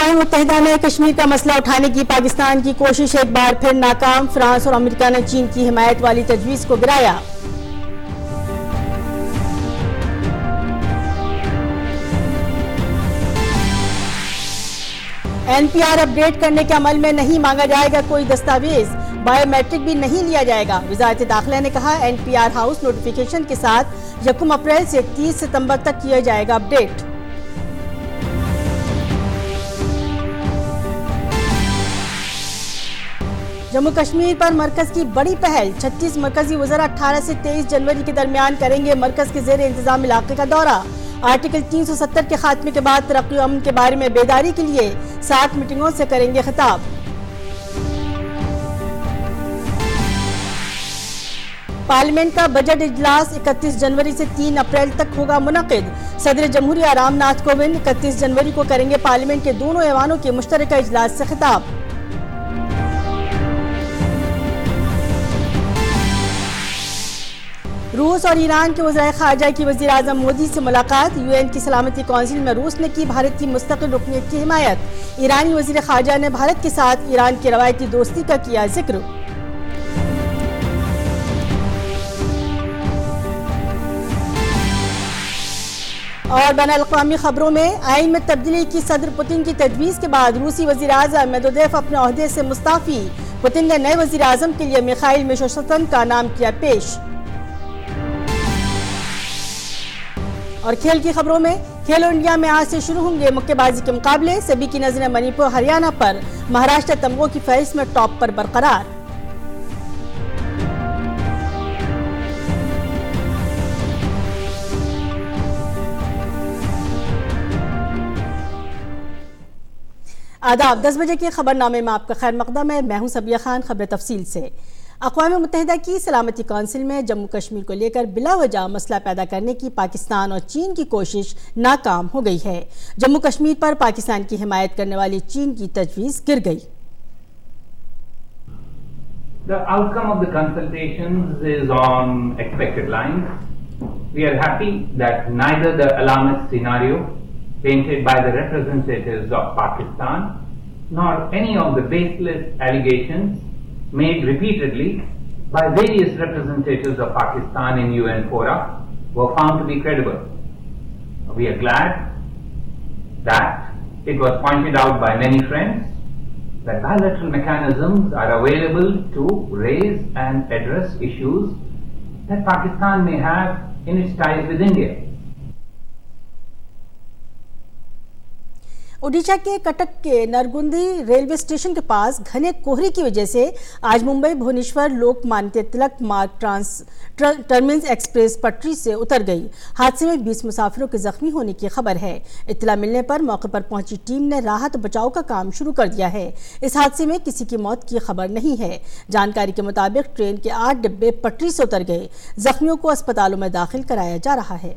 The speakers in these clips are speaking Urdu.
اقوام متحدہ میں کشمیر کا مسئلہ اٹھانے کی پاکستان کی کوشش ایک بار پھر ناکام، فرانس اور امریکہ نے چین کی حمایت والی تجویز کو گرایا۔ N P R update کرنے کے عمل میں نہیں مانگا جائے گا کوئی دستاویز، بائیو میٹرک بھی نہیں لیا جائے گا۔ وزارت داخلہ نے کہا N P R house notification کے ساتھ 1 اپریل سے 30 ستمبر تک کیا جائے گا اپ ڈیٹ۔ جموں کشمیر پر مرکز کی بڑی پہل، 36 مرکزی وزراء 18 سے 23 جنوری کے درمیان کریں گے مرکز کے زیر انتظام علاقے کا دورہ۔ آرٹیکل 370 کے خاتمے کے بعد ترقی و امن کے بارے میں بیداری کے لیے 7 میٹنگوں سے کریں گے خطاب۔ پارلیمنٹ کا بجٹ اجلاس 31 جنوری سے 3 اپریل تک ہوگا منعقد۔ صدر جمہوریہ رام ناتھ کووند 31 جنوری کو کریں گے پارلیمنٹ کے دونوں ایوانوں کے مشترکہ اجلاس سے خطاب۔ روس اور ایران کے وزرائے خارجہ کی وزیر اعظم مودی سے ملاقات، یو این کی سلامتی کونسل میں روس نے کی بھارت کی مستقل رکنیت کی حمایت۔ ایرانی وزیر خارجہ نے بھارت کے ساتھ ایران کی روایتی دوستی کا کیا ذکر۔ اور بین الاقوامی خبروں میں آئین میں تبدیلی کی صدر پوتن کی تجویز کے بعد روسی وزیر اعظم میدویف اپنے عہدے سے مستعفی۔ پوتن نے نئے وزیر اعظم کے لیے میخائیل میشوستن کا نام کیا پیش۔ اور کھیل کی خبروں میں کھیلو انڈیا میں آج سے شروع ہوں گے مکے بازی کے مقابلے، سبھی کی نظریں منی پور ہریانہ پر، مہاراشٹر تمغوں کی فہرست میں ٹاپ پر برقرار۔ آداب، 10 بجے کے خبر نامے میں آپ کا خیر مقدم ہے۔ میں ہوں سبیہ خان۔ خبر تفصیل سے۔ اقوام متحدہ کی سلامتی کونسل میں جموں کشمیر کو لے کر بلا وجہ مسئلہ پیدا کرنے کی پاکستان اور چین کی کوشش ناکام ہو گئی ہے۔ جموں کشمیر پر پاکستان کی حمایت کرنے والی چین کی تجویز گر گئی۔ The outcome of the consultations is on expected lines. We are happy that neither the alarmist scenario painted by the representatives of Pakistan nor any of the baseless allegations made repeatedly by various representatives of Pakistan in UN fora were found to be credible. We are glad that it was pointed out by many friends that bilateral mechanisms are available to raise and address issues that Pakistan may have in its ties with India. Odisha کے کٹک کے نرگندی ریلوے اسٹیشن کے پاس گھنے کوہرے کی وجہ سے آج ممبئی بھونیشور لوک مانیہ تلک مارگ ٹرمینس ایکسپریس پٹری سے اتر گئی۔ حادثے میں 20 مسافروں کے زخمی ہونے کی خبر ہے۔ اطلاع ملنے پر موقع پر پہنچی ٹیم نے راحت بچاؤ کا کام شروع کر دیا ہے۔ اس حادثے میں کسی کی موت کی خبر نہیں ہے۔ جانکاری کے مطابق ٹرین کے 8 ڈبے پٹری سے اتر گئے۔ زخمیوں کو اسپتالوں میں داخل کرایا جا رہا ہے۔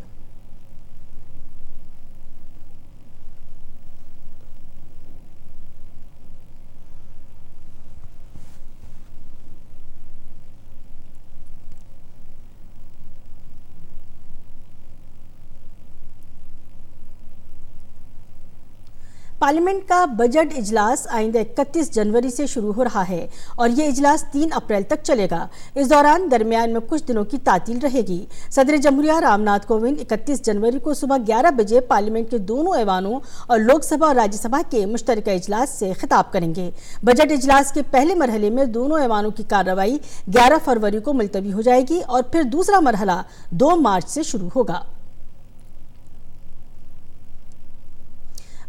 پارلیمنٹ کا بجٹ اجلاس آئندہ 31 جنوری سے شروع ہو رہا ہے اور یہ اجلاس 3 اپریل تک چلے گا۔ اس دوران درمیان میں کچھ دنوں کی تعطیل رہے گی۔ صدر جمہوریہ رام ناتھ کووند 31 جنوری کو صبح 11 بجے پارلیمنٹ کے دونوں ایوانوں اور لوک سبھا اور راجیہ سبھا کے مشترکہ اجلاس سے خطاب کریں گے۔ بجٹ اجلاس کے پہلے مرحلے میں دونوں ایوانوں کی کارروائی 11 فروری کو ملتوی ہو جائے گی اور پھر دوسرا مرحلہ 2 مارچ سے شروع ہوگا۔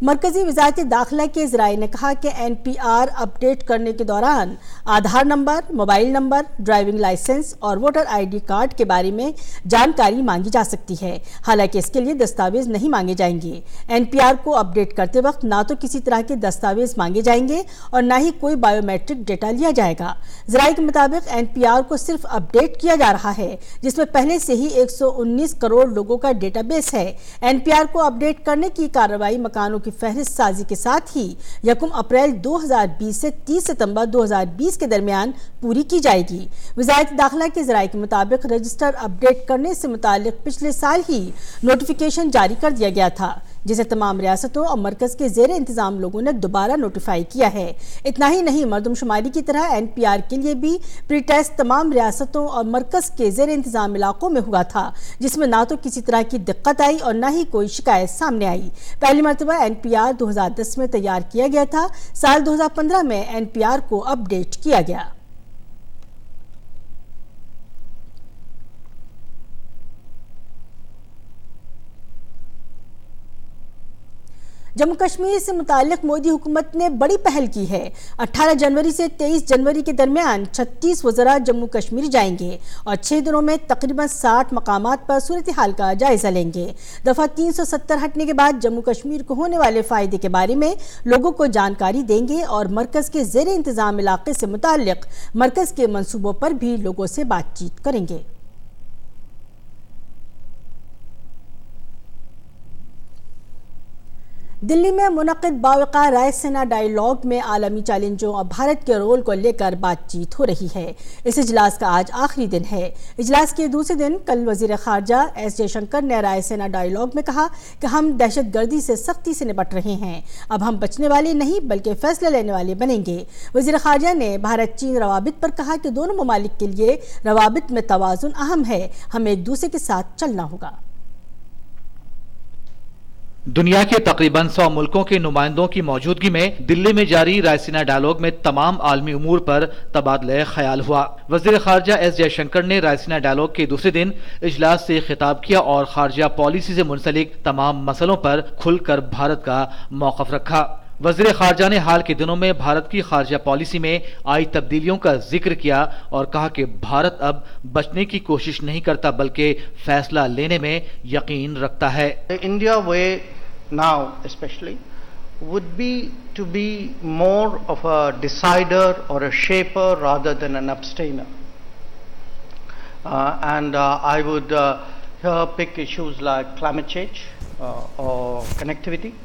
مرکزی وزارت داخلہ کے ذرائع نے کہا کہ N P R update کرنے کے دوران Aadhaar number, mobile number, driving licence اور ووٹر آئی ڈی کارڈ کے بارے میں جانکاری مانگی جا سکتی ہے، حالانکہ اس کے لیے دستاویز نہیں مانگے جائیں گے۔ این پی آر کو اپ ڈیٹ کرتے وقت نہ تو کسی طرح کے دستاویز مانگے جائیں گے اور نہ ہی کوئی بائیو میٹرک ڈیٹا لیا جائے گا۔ ذرائع کے مطابق این پی آر کو صرف اپ ڈیٹ کیا جا رہا ہے، جس میں پہلے سے ہی 119 کروڑ لوگوں کا ڈیٹا بیس ہے۔ این پی آر کو اپ ڈیٹ کرنے کی کارروائی مکانوں کی فہرست سازی کے ساتھ ہی 1 اپریل 2020 سے 30 ستمبر 2020 کے درمیان پوری کی جائے گی۔ وزارت داخلہ کے ذرائع کے مطابق رجسٹر اپ ڈیٹ کرنے سے متعلق پچھلے سال ہی نوٹیفیکیشن جاری کر دیا گیا تھا۔ جسے تمام ریاستوں اور مرکز کے زیر انتظام لوگوں نے دوبارہ نوٹیفائی کیا ہے۔ اتنا ہی نہیں، مردم شماری کی طرح NPR کے لیے بھی پری ٹیسٹ تمام ریاستوں اور مرکز کے زیر انتظام علاقوں میں ہوا تھا، جس میں نہ تو کسی طرح کی دقت آئی اور نہ ہی کوئی شکایت سامنے آئی۔ پہلی مرتبہ NPR 2010 میں تیار کیا گیا تھا۔ سال 2015 میں NPR کو اپ ڈیٹ کیا گیا۔ جموں کشمیر سے متعلق مودی حکومت نے بڑی پہل کی ہے۔ 18 جنوری سے 23 جنوری کے درمیان 36 وزراء جموں کشمیر جائیں گے اور 6 دنوں میں تقریباً 60 مقامات پر صورتحال کا جائزہ لیں گے۔ دفعہ 370 ہٹنے کے بعد جموں کشمیر کو ہونے والے فائدے کے بارے میں لوگوں کو جانکاری دیں گے اور مرکز کے زیر انتظام علاقے سے متعلق مرکز کے منصوبوں پر بھی لوگوں سے بات چیت کریں گے۔ دلی میں منعقد باوقار رائے سینا ڈائیلاگ میں عالمی چیلنجوں اور بھارت کے رول کو لے کر بات چیت ہو رہی ہے۔ اس اجلاس کا آج آخری دن ہے۔ اجلاس کے دوسرے دن کل وزیر خارجہ ایس جے شنکر نے رائے سینا ڈائیلاگ میں کہا کہ ہم دہشت گردی سے سختی سے نپٹ رہے ہیں، اب ہم بچنے والے نہیں بلکہ فیصلہ لینے والے بنیں گے۔ وزیر خارجہ نے بھارت چین روابط پر کہا کہ دونوں ممالک کے لیے روابط میں توازن اہم ہے، ہمیں ایک دوسرے کے ساتھ چلنا ہوگا۔ دنیا کے تقریباً 100 ملکوں کے نمائندوں کی موجودگی میں دلی میں جاری رائے سینا ڈائیلاگ میں تمام عالمی امور پر تبادلہ خیال ہوا۔ وزیر خارجہ ایس جے شنکر نے رائے سینا ڈائیلاگ کے دوسرے دن اجلاس سے خطاب کیا اور خارجہ پالیسی سے منسلک تمام مسئلوں پر کھل کر بھارت کا موقف رکھا۔ وزیر خارجہ نے حال کے دنوں میں بھارت کی خارجہ پالیسی میں آئی تبدیلیوں کا ذکر کیا اور کہا کہ بھارت اب بچنے کی کوشش نہیں کرتا بلکہ فیصلہ لینے میں یقین رکھتا ہے۔ India way now especially would be to be more of a decider or a shaper rather than an abstainer. And I would here pick issues like climate change or connectivity.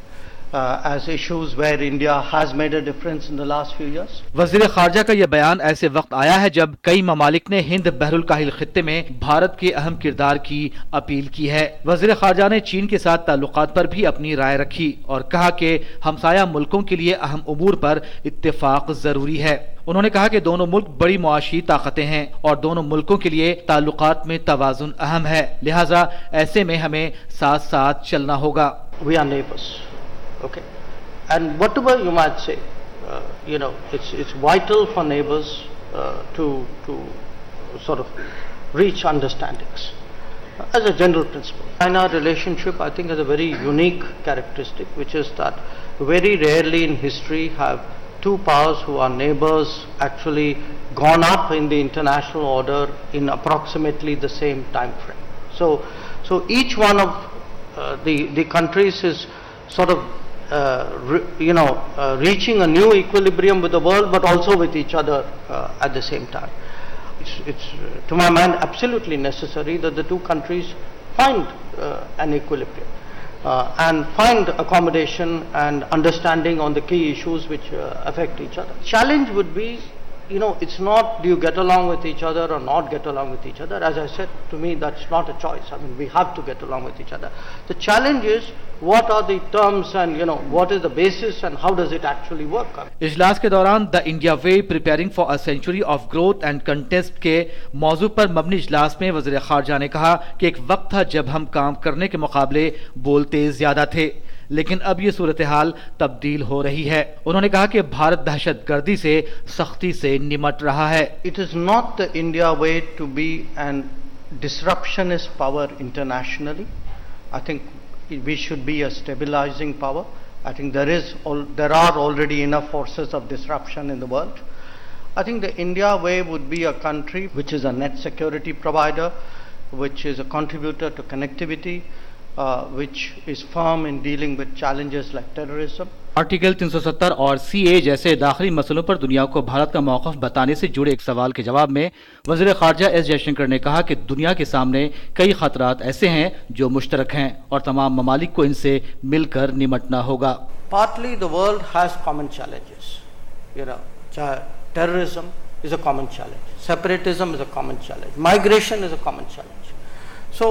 As issues where India has made a difference in the last few years. وزیر خارجہ کا یہ بیان ایسے وقت آیا ہے جب کئی ممالک نے ہند بحر الکاہل خطے میں بھارت کے اہم کردار کی اپیل کی ہے۔ وزیر خارجہ نے چین کے ساتھ تعلقات پر بھی اپنی رائے رکھی اور کہا کہ ہمسایہ ملکوں کے لیے اہم امور پر اتفاق ضروری ہے۔ انہوں نے کہا کہ دونوں ملک بڑی معاشی طاقتیں ہیں اور دونوں ملکوں کے لیے تعلقات میں توازن اہم ہے، لہٰذا ایسے میں ہمیں ساتھ ساتھ چلنا ہوگا۔ We are neighbors. Okay, and whatever you might say, it's vital for neighbors to sort of reach understandings as a general principle. And our relationship, I think, has a very unique characteristic, which is that very rarely in history have two powers who are neighbors actually gone up in the international order in approximately the same time frame. So each one of the countries is sort of reaching a new equilibrium with the world, but also with each other at the same time. It's to my mind absolutely necessary that the two countries find an equilibrium and find accommodation and understanding on the key issues which affect each other. Challenge would be, it's not do you get along with each other or not get along with each other. As I said, to me that's not a choice. I mean, we have to get along with each other. The challenge is what are the terms and what is the basis and how does it actually work. اجلاس کے دوران the India way preparing for a century of growth and contest کے موضوع پر مبنی اجلاس میں وزیر خارجہ نے کہا کہ ایک وقت تھا جب ہم کام کرنے کے مقابلے بولتے زیادہ تھے، لیکن اب یہ صورتحال تبدیل ہو رہی ہے۔ انہوں نے کہا کہ بھارت دہشت گردی سے سختی سے نمٹ رہا ہے۔ It is not the India way to be an disruptionist power internationally. I think we should be a stabilizing power. I think there are already enough forces of disruption in the world. I think the India way would be a country which is a net security provider, which is a contributor to connectivity, which is firm in dealing with challenges like terrorism. Article 370 اور CA جیسے داخلی مسئلوں پر دنیا کو بھارت کا موقف بتانے سے جڑے ایک سوال کے جواب میں وزیر خارجہ ایس جے شنکر نے کہا کہ دنیا کے سامنے کئی خطرات ایسے ہیں جو مشترک ہیں اور تمام ممالک کو ان سے مل کر نمٹنا ہوگا۔ Partly the world has common challenges. Terrorism is a common challenge. Separatism is a common challenge. Migration is a common challenge. So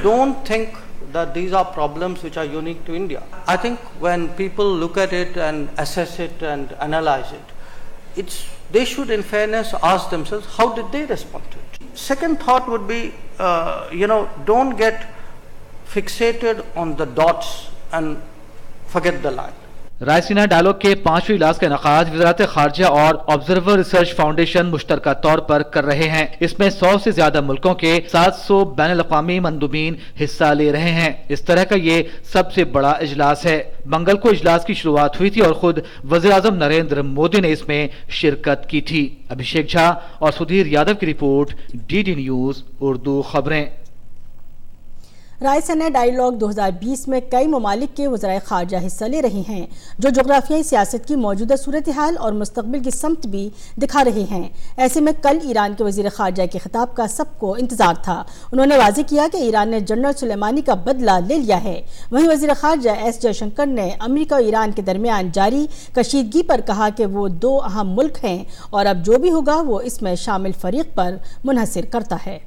don't think that these are problems which are unique to India. I think when people look at it and assess it and analyze it, they should in fairness ask themselves, how did they respond to it? Second thought would be, don't get fixated on the dots and forget the line. Raisina dialogue کے 5ویں اجلاس کا انعقاد وزارت خارجہ اور آبزرور ریسرچ فاؤنڈیشن مشترکہ طور پر کر رہے ہیں. اس میں 100 سے زیادہ ملکوں کے 700 بین الاقوامی مندوبین حصہ لے رہے ہیں. اس طرح کا یہ سب سے بڑا اجلاس ہے. منگل کو اجلاس کی شروعات ہوئی تھی اور خود وزیر اعظم نریندر مودی نے اس میں شرکت کی تھی. ابھیشیک جھا اور سدھیر یادو کی رپورٹ، DD نیوز اردو خبریں. رائسینہ ڈائیلاگ 2020 میں کئی ممالک کے وزرائے خارجہ حصہ لے رہے ہیں جو جغرافیائی سیاست کی موجودہ صورتحال اور مستقبل کی سمت بھی دکھا رہے ہیں. ایسے میں کل ایران کے وزیر خارجہ کے خطاب کا سب کو انتظار تھا. انہوں نے واضح کیا کہ ایران نے جنرل سلیمانی کا بدلہ لے لیا ہے. وہیں وزیر خارجہ ایس جے شنکر نے امریکہ اور ایران کے درمیان جاری کشیدگی پر کہا کہ وہ دو اہم ملک ہیں اور اب جو بھی ہوگا وہ اس میں شامل فریق پر منحصر کرتا ہے.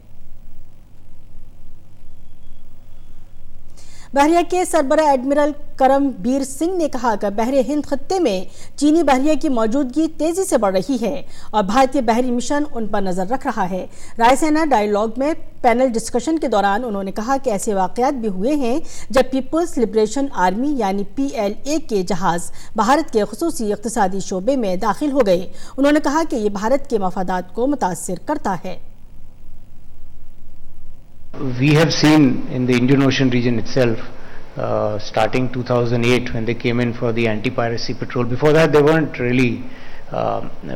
بحریہ کے سربراہ ایڈمرل کرم بیر سنگھ نے کہا کہ بحر ہند خطے میں چینی بحریہ کی موجودگی تیزی سے بڑھ رہی ہے اور بھارتی بحری مشن ان پر نظر رکھ رہا ہے. رائسینہ ڈائیلاگ میں پینل ڈسکشن کے دوران انہوں نے کہا کہ ایسے واقعات بھی ہوئے ہیں جب پیپلز لبریشن آرمی یعنی PLA کے جہاز بھارت کے خصوصی اقتصادی شعبے میں داخل ہو گئے. انہوں نے کہا کہ یہ بھارت کے مفادات کو متاثر کرتا ہے. We have seen in the Indian Ocean region itself, starting 2008 when they came in for the anti-piracy patrol. Before that, they weren't really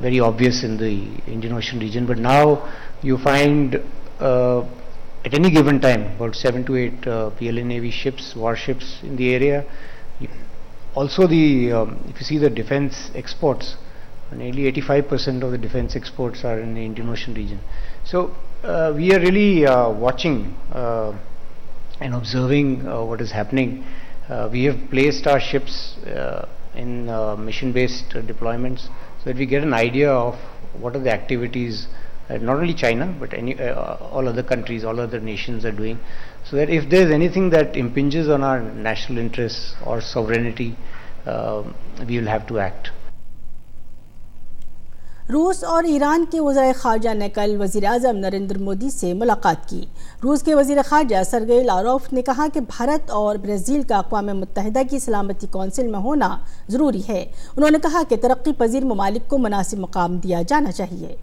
very obvious in the Indian Ocean region. But now you find at any given time about 7 to 8 PLA Navy ships, warships in the area. Also, if you see the defense exports, nearly 85% of the defense exports are in the Indian Ocean region. So we are really watching and observing what is happening. We have placed our ships in mission-based deployments so that we get an idea of what are the activities not only China but all other countries, all other nations are doing, so that if there is anything that impinges on our national interests or sovereignty, we will have to act. روس اور ایران کے وزرائے خارجہ نے کل وزیر اعظم نریندر مودی سے ملاقات کی. روس کے وزیر خارجہ سرگئی لاروف نے کہا کہ بھارت اور برازیل کا اقوام متحدہ کی سلامتی کونسل میں ہونا ضروری ہے. انہوں نے کہا کہ ترقی پذیر ممالک کو مناسب مقام دیا جانا چاہیے.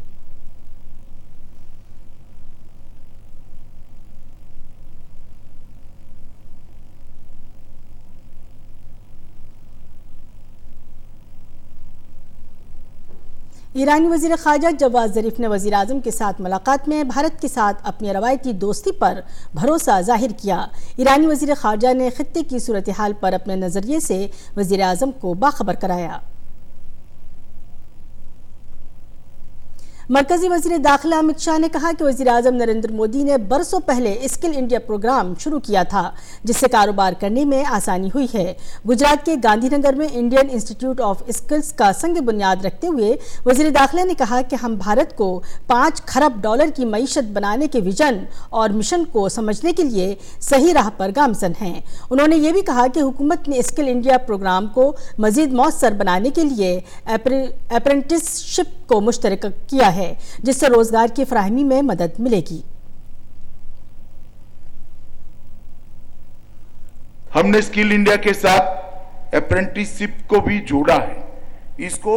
ایرانی وزیر خارجہ جواد ظریف نے وزیر اعظم کے ساتھ ملاقات میں بھارت کے ساتھ اپنی روایتی دوستی پر بھروسہ ظاہر کیا. ایرانی وزیر خارجہ نے خطے کی صورتحال پر اپنے نظریے سے وزیر اعظم کو باخبر کرایا. مرکزی وزیر داخلہ امت شاہ نے کہا کہ وزیر اعظم نریندر مودی نے برسوں پہلے اسکل انڈیا پروگرام شروع کیا تھا جس سے کاروبار کرنے میں آسانی ہوئی ہے. گجرات کے گاندھی نگر میں انڈین انسٹیٹیوٹ آف اسکلز کا سنگ بنیاد رکھتے ہوئے وزیر داخلہ نے کہا کہ ہم بھارت کو $5 کھرب کی معیشت بنانے کے ویژن اور مشن کو سمجھنے کے لیے صحیح راہ پر گامزن ہیں. انہوں نے یہ بھی کہا کہ حکومت نے اسکل انڈیا پروگرام کو مزید مؤثر بنانے کے لیے اپرینٹس شپ کو مشترک کیا ہے جس سے روزگار کی فراہمی میں مدد ملے گی. ہم نے اسکل انڈیا کے ساتھ اپرینٹس شپ کو بھی جوڑا ہے. اس کو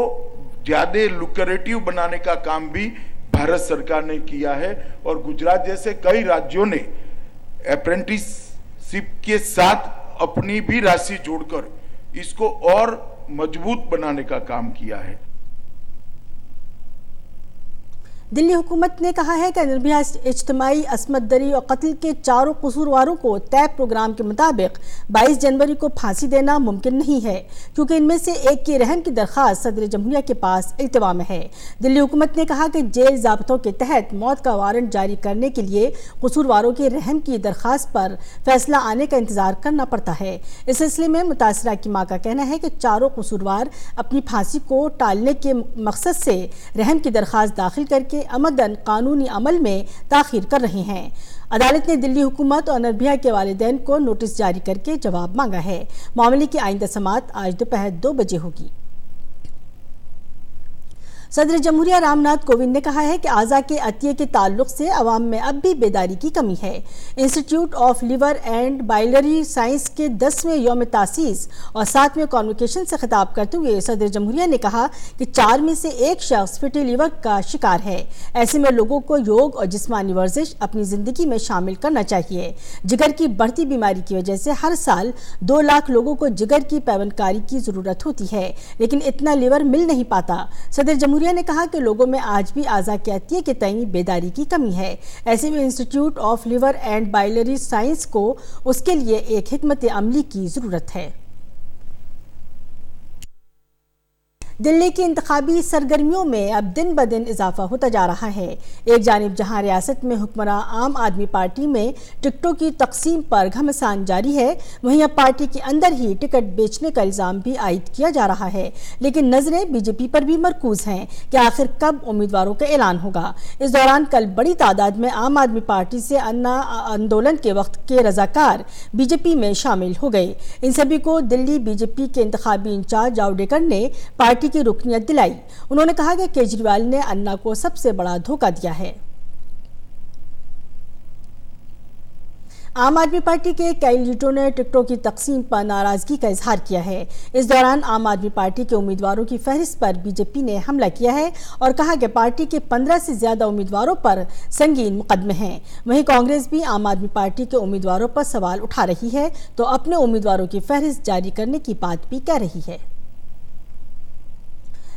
زیادہ لوکریٹو بنانے کا کام بھی بھارت سرکار نے کیا ہے اور گجرات جیسے کئی راجیوں نے اپرینٹس شپ کے ساتھ اپنی بھی راشی جوڑ کر اس کو اور مضبوط بنانے کا کام کیا ہے. دلی حکومت نے کہا ہے کہ نربھیا اجتماعی عصمت دری اور قتل کے 4 قصورواروں کو طے پروگرام کے مطابق 22 جنوری کو پھانسی دینا ممکن نہیں ہے کیونکہ ان میں سے ایک کی رحم کی درخواست صدر جمہوریہ کے پاس التوا میں ہے. دلی حکومت نے کہا کہ جیل ضابطوں کے تحت موت کا وارنٹ جاری کرنے کے لیے قصورواروں کے رحم کی درخواست پر فیصلہ آنے کا انتظار کرنا پڑتا ہے. اس سلسلے میں متاثرہ کی ماں کا کہنا ہے کہ 4 قصوروار اپنی پھانسی کو ٹالنے کے مقصد سے رحم کی درخواست داخل کر کے عمدن قانونی عمل میں تاخیر کر رہے ہیں. عدالت نے دلی حکومت اور نربھیا کے والدین کو نوٹس جاری کر کے جواب مانگا ہے۔ معاملے کی آئندہ سماعت آج دوپہر 2 بجے ہوگی۔ صدر جمہوریہ رام ناتھ کووند نے کہا ہے کہ اعضاء کے عطیے کے تعلق سے عوام میں اب بھی بیداری کی کمی ہے۔ Institute of liver and biliary science کے 10ویں یوم تاسیس اور 7ویں کانوکیشن سے خطاب کرتے ہوئے صدر جمہوریہ نے کہا کہ 4 میں سے 1 شخص فیٹی لیور کا شکار ہے۔ ایسے میں لوگوں کو یوگ اور جسمانی ورزش اپنی زندگی میں شامل کرنا چاہیے۔ جگر کی بڑھتی بیماری کی وجہ سے ہر سال 2 لاکھ لوگوں کو جگر کی پیوند کاری کی ضرورت ہوتی ہے، لیکن اتنا لیور مل نہیں پاتا۔ صدر جمہوریہ نے کہا کہ لوگوں میں آج بھی اعضاء کے عطیے کے تئیں بیداری کی کمی ہے۔ ایسے میں institute of liver and biliary science کو اس کے لیے ایک حکمت عملی کی ضرورت ہے۔ دلی کی انتخابی سرگرمیوں میں اب دن بدن اضافہ ہوتا جا رہا ہے۔ ایک جانب جہاں ریاست میں حکمراں عام آدمی پارٹی میں ٹکٹوں کی تقسیم پر گھمسان جاری ہے، وہیں اب پارٹی کے اندر ہی ٹکٹ بیچنے کا الزام بھی عائد کیا جا رہا ہے، لیکن نظریں بی جے پی پر بھی مرکوز ہیں کہ آخر کب امیدواروں کا اعلان ہوگا۔ اس دوران کل بڑی تعداد میں عام آدمی پارٹی سے انا آندولن کے وقت کے رضاکار بی جے پی میں شامل ہو گئے۔ ان سبھی کو دلی بی جے پی کے انتخابی انچارج جاوڈیکر نے پارٹی کی رکنیت دلائی۔ انہوں نے کہا کہ کیجریوال نے انا کو سب سے بڑا دھوکہ دیا ہے۔ عام آدمی پارٹی کے کئی لیڈروں نے ٹکٹوں کی تقسیم پر ناراضگی کا اظہار کیا ہے۔ اس دوران عام آدمی پارٹی کے امیدواروں کی فہرست پر بی جے پی نے حملہ کیا ہے اور کہا کہ پارٹی کے 15 سے زیادہ امیدواروں پر سنگین مقدمے ہیں۔ وہیں کانگریس بھی عام آدمی پارٹی کے امیدواروں پر سوال اٹھا رہی ہے تو اپنے امیدواروں کی فہرست جاری کرنے کی بات بھی کہہ رہی ہے۔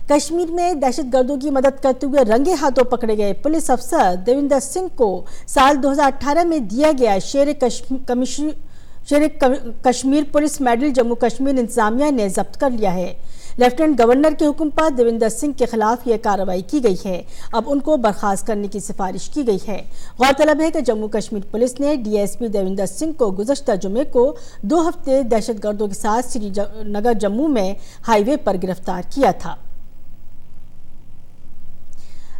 کشمیر میں دہشت گردوں کی مدد کرتے ہوئے رنگے ہاتھوں پکڑے گئے پولیس افسر دیوندر سنگھ کو سال 2018 میں دیا گیا شیر کشمیر پولیس میڈل جموں کشمیر انتظامیہ نے ضبط کر لیا ہے۔ لیفٹیننٹ گورنر کے حکم پر دیوندر سنگھ کے خلاف یہ کارروائی کی گئی ہے۔ اب ان کو برخاست کرنے کی سفارش کی گئی ہے۔ غورطلب ہے کہ جموں کشمیر پولیس نے ڈی ایس پی دیوندر سنگھ کو گزشتہ جمعے کو 2 ہفتے دہشت گردوں کے ساتھ سری نگر جموں میں ہائی وے پر گرفتار کیا تھا۔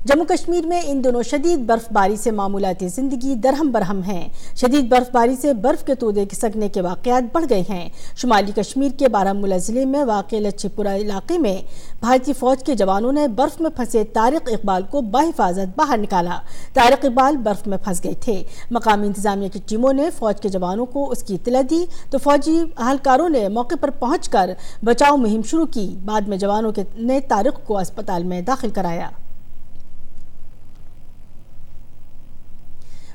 جموں کشمیر میں ان دنوں شدید برف باری سے معمولاتی زندگی درہم برہم ہیں۔ شدید برف باری سے برف کے تودے کھسکنے کے واقعات بڑھ گئے ہیں۔ شمالی کشمیر کے بارہمولہ ضلع میں واقع لچھی پورہ علاقے میں بھارتی فوج کے جوانوں نے برف میں پھنسے طارق اقبال کو بحفاظت باہر نکالا۔ طارق اقبال برف میں پھنس گئے تھے۔ مقامی انتظامیہ کی ٹیموں نے فوج کے جوانوں کو اس کی اطلاع دی تو فوجی اہلکاروں نے موقع پر پہنچ کر بچاؤ مہم شروع کی۔ بعد میں جوانوں نے طارق کو اسپتال میں داخل کرایا۔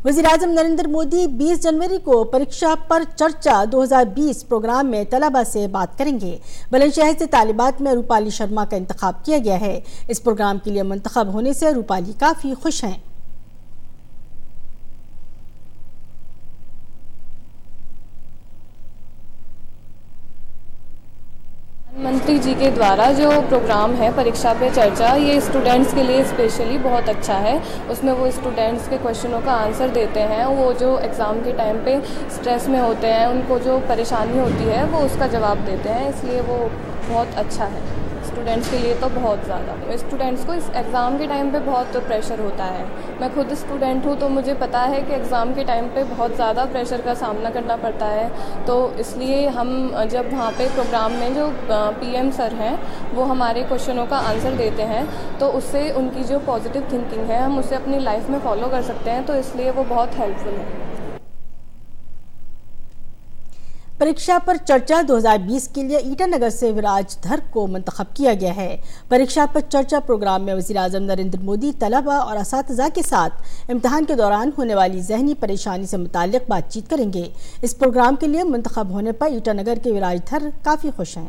وزیراعظم نریندر مودی 20 جنوری کو پریکشا پر چرچا 2020 پروگرام میں طلبہ سے بات کریں گے۔ بلند شہر سے طالبات میں روپالی شرما کا انتخاب کیا گیا ہے۔ اس پروگرام کے لیے منتخب ہونے سے روپالی کافی خوش ہیں۔ منتری جی کے دوارا جو پروگرام ہے پریکشا پہ چرچا، یہ اسٹوڈنٹس کے لیے اسپیشلی بہت اچھا ہے۔ اس میں وہ اسٹوڈنٹس کے کوشچنوں کا آنسر دیتے ہیں، وہ جو ایگزام کے ٹائم پہ اسٹریس میں ہوتے ہیں، ان کو جو پریشانی ہوتی ہے وہ اس کا جواب دیتے ہیں، اس لیے وہ بہت اچھا ہے اسٹوڈنٹس کے لیے تو بہت زیادہ۔ اسٹوڈنٹس کو اس ایگزام کے ٹائم پہ بہت پریشر ہوتا ہے۔ میں خود اسٹوڈنٹ ہوں تو مجھے پتہ ہے کہ ایگزام کے ٹائم پہ بہت زیادہ پریشر کا سامنا کرنا پڑتا ہے، تو اس لیے ہم جب وہاں پہ پروگرام میں جو پی ایم سر ہیں وہ ہمارے کوشچنوں کا آنسر دیتے ہیں تو اس سے ان کی جو پازیٹیو تھنکنگ ہے ہم اسے اپنی لائف میں فالو کر سکتے ہیں، تو اس لیے وہ بہت ہیلپ فل ہے۔ پریکشا پر چرچا 2020 کے لیے ایٹا نگر سے وراج دھر کو منتخب کیا گیا ہے۔ پریکشا پر چرچا پروگرام میں وزیراعظم نریندر مودی طلبہ اور اساتذہ کے ساتھ امتحان کے دوران ہونے والی ذہنی پریشانی سے متعلق بات چیت کریں گے۔ اس پروگرام کے لیے منتخب ہونے پر ایٹا نگر کے وراج دھر کافی خوش ہیں۔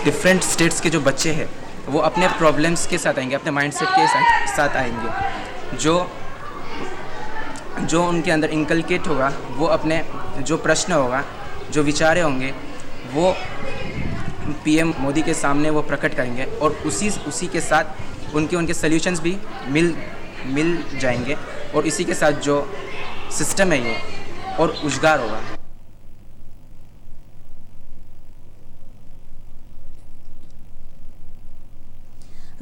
ڈفرینٹ اسٹیٹس کے جو بچے ہیں وہ اپنے پرابلمس کے ساتھ آئیں گے، اپنے مائنڈ سیٹ کے ساتھ آئیں گے، جو ان کے اندر انکلکیٹ ہوگا، وہ اپنے جو پرشن ہوگا، جو وچارے ہوں گے، وہ پی ایم مودی کے سامنے وہ پرکٹ کریں گے اور اسی کے ساتھ ان کے سلیوشنز بھی مل جائیں گے، اور اسی کے ساتھ جو سسٹم ہے یہ اور اجگار ہوگا۔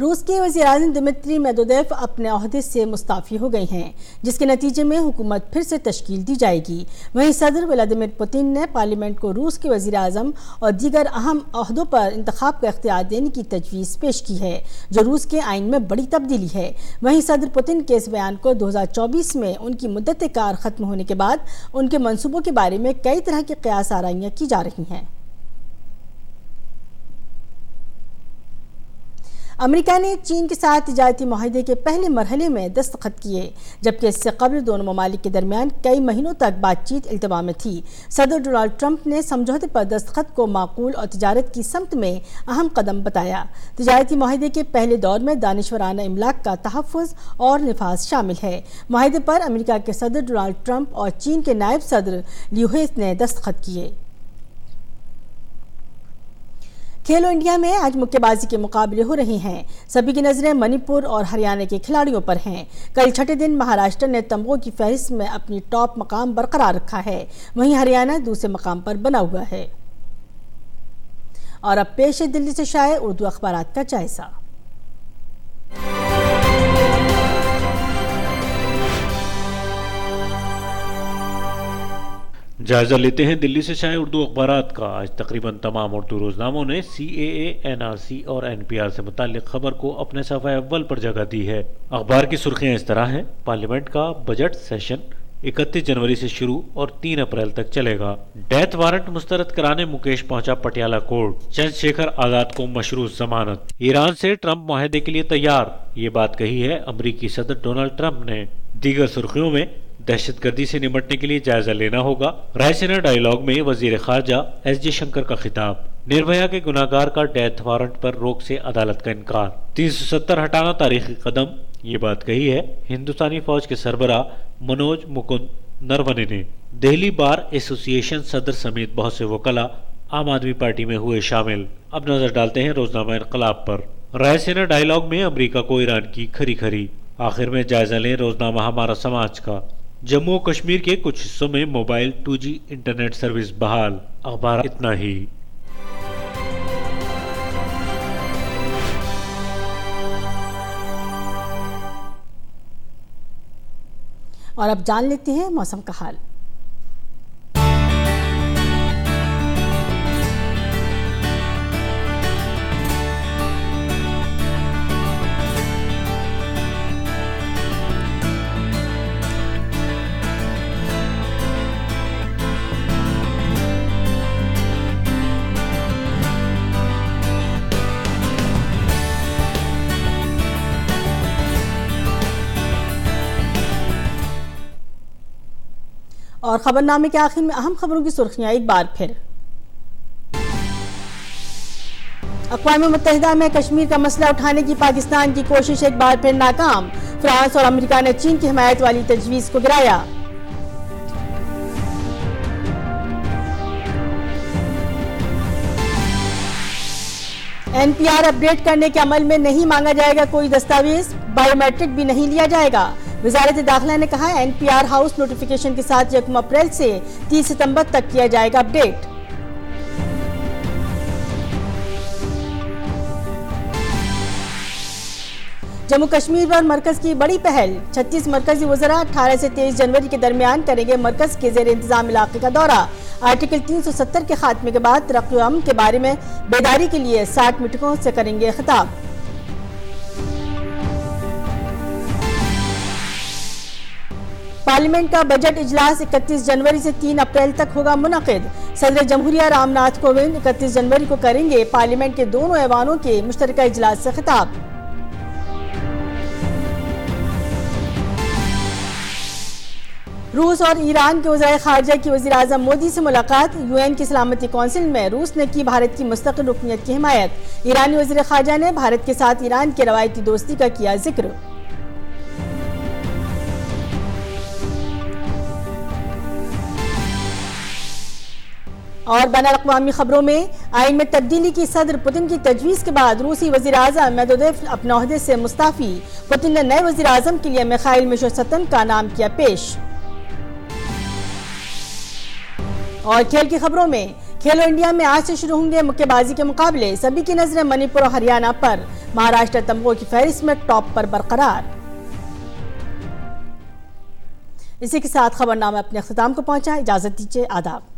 روس کے وزیر اعظم دمتری میدودیف اپنے عہدے سے مستعفی ہو گئے ہیں، جس کے نتیجے میں حکومت پھر سے تشکیل دی جائے گی۔ وہیں صدر ولادیمیر پوتن نے پارلیمنٹ کو روس کے وزیر اعظم اور دیگر اہم عہدوں پر انتخاب کا اختیار دینے کی تجویز پیش کی ہے، جو روس کے آئین میں بڑی تبدیلی ہے۔ وہیں صدر پوتن کے اس بیان کو 2024 میں ان کی مدت کار ختم ہونے کے بعد ان کے منصوبوں کے بارے میں کئی طرح کی قیاس آرائیاں کی جا رہی ہیں۔ امریکہ نے چین کے ساتھ تجارتی معاہدے کے پہلے مرحلے میں دستخط کیے، جبکہ اس سے قبل دونوں ممالک کے درمیان کئی مہینوں تک بات چیت التوا میں تھی۔ صدر ڈونلڈ ٹرمپ نے سمجھوتے پر دستخط کو معقول اور تجارت کی سمت میں اہم قدم بتایا۔ تجارتی معاہدے کے پہلے دور میں دانشورانہ املاک کا تحفظ اور نفاذ شامل ہے۔ معاہدے پر امریکہ کے صدر ڈونلڈ ٹرمپ اور چین کے نائب صدر لیو ہے نے دستخط کیے۔ کھیلو انڈیا میں آج مکے بازی کے مقابلے ہو رہے ہیں۔ سبھی کی نظریں منی پور اور ہریانہ کے کھلاڑیوں پر ہیں۔ کل چھٹے دن مہاراشٹر نے تمغوں کی فہرست میں اپنی ٹاپ مقام برقرار رکھا ہے، وہیں ہریانہ دوسرے مقام پر بنا ہوا ہے۔ اور اب پیش ہے دلی سے شائع اردو اخبارات کا جائزہ۔ جائزہ لیتے ہیں دلی سے شائع اردو اخبارات کا۔ آج تقریباً تمام اردو روزناموں نے CAA، NRC اور NPR سے متعلق خبر کو اپنے صفحہ اول پر جگہ دی ہے۔ اخبار کی سرخیاں اس طرح ہیں: پارلیمنٹ کا بجٹ سیشن 31 جنوری سے شروع اور 3 اپریل تک چلے گا۔ ڈیتھ وارنٹ مسترد کرانے مکیش پہنچا پٹیالہ کورٹ، چندر شیکھر آزاد کو مشروط ضمانت۔ ایران سے ٹرمپ معاہدے کے لیے تیار، یہ بات کہی ہے امریکی صدر ڈونلڈ ٹرمپ نے۔ دیگر سرخیوں میں دہشت گردی سے نمٹنے کے لیے جائزہ لینا ہوگا، رائے سینا ڈائیلاگ میں وزیر خارجہ ایس جے شنکر کا خطاب، نربھیا کے گناہگار کا ڈیتھ وارنٹ پر روک سے عدالت کا انکار، 370 ہٹانا تاریخی قدم، یہ بات کہی ہے ہندوستانی فوج کے سربراہ منوج مکند نرونے نے۔ دہلی بار ایسوسی ایشن صدر سمیت بہت سے وکلاء عام آدمی پارٹی میں ہوئے شامل۔ اب نظر ڈالتے ہیں روزنامہ انقلاب پر۔ رائے سینا ڈائیلاگ میں امریکہ کو ایران کی کھری کھری، آخر میں جائزہ لیں روزنامہ ہمارا سماج کا۔ جموں و کشمیر کے کچھ حصوں میں موبائل 2G انٹرنیٹ سروس بحال۔ اخبار اتنا ہی۔ اور اب جان لیتے ہیں موسم کا حال۔ اور خبرنامے کے آخر میں اہم خبروں کی سرخیاں ایک بار پھر۔ اقوام متحدہ میں کشمیر کا مسئلہ اٹھانے کی پاکستان کی کوشش ایک بار پھر ناکام، فرانس اور امریکہ نے چین کی حمایت والی تجویز کو گرایا۔ NPR اپ ڈیٹ کرنے کے عمل میں نہیں مانگا جائے گا کوئی دستاویز، بائیو میٹرک بھی نہیں لیا جائے گا۔ وزارت داخلہ نے کہا NPR ہاؤس نوٹیفیکیشن کے ساتھ 1 اپریل سے 30 ستمبر تک کیا جائے گا اپ ڈیٹ۔ جموں کشمیر پر مرکز کی بڑی پہل، 36 مرکزی وزراء 18 سے 23 جنوری کے درمیان کریں گے مرکز کے زیر انتظام علاقے کا دورہ۔ آرٹیکل 370 کے خاتمے کے بعد ترقی و امن کے بارے میں بیداری کے لیے 60 میٹنگوں سے کریں گے خطاب۔ پارلیمنٹ کا بجٹ اجلاس 31 جنوری سے 3 اپریل تک ہوگا منعقد۔ صدر جمہوریہ رام ناتھ کووند 31 جنوری کو کریں گے پارلیمنٹ کے دونوں ایوانوں کے مشترکہ اجلاس سے خطاب۔ روس اور ایران کے وزرائے خارجہ کی وزیر اعظم مودی سے ملاقات، UN کی سلامتی کونسل میں روس نے کی بھارت کی مستقل رکنیت کی حمایت۔ ایرانی وزیر خارجہ نے بھارت کے ساتھ ایران کی روایتی دوستی کا کیا ذکر۔ اور بین الاقوامی خبروں میں آئین میں تبدیلی کی صدر پوتن کی تجویز کے بعد روسی وزیر اعظم میدودیف اپنے عہدے سے مستعفی، پوتن نے نئے وزیر اعظم کے لیے میخائیل میشوستن کا نام کیا پیش۔ اور کھیل کی خبروں میں کھیلو انڈیا میں آج سے شروع ہوں گے مکے بازی کے مقابلے، سبھی کی نظریں منی پور اور ہریانہ پر، مہاراشٹر تمغوں کی فہرست میں ٹاپ پر برقرار۔ اسی کے ساتھ خبرنامہ اپنے اختتام کو پہنچا، اجازت دیجیے، آداب۔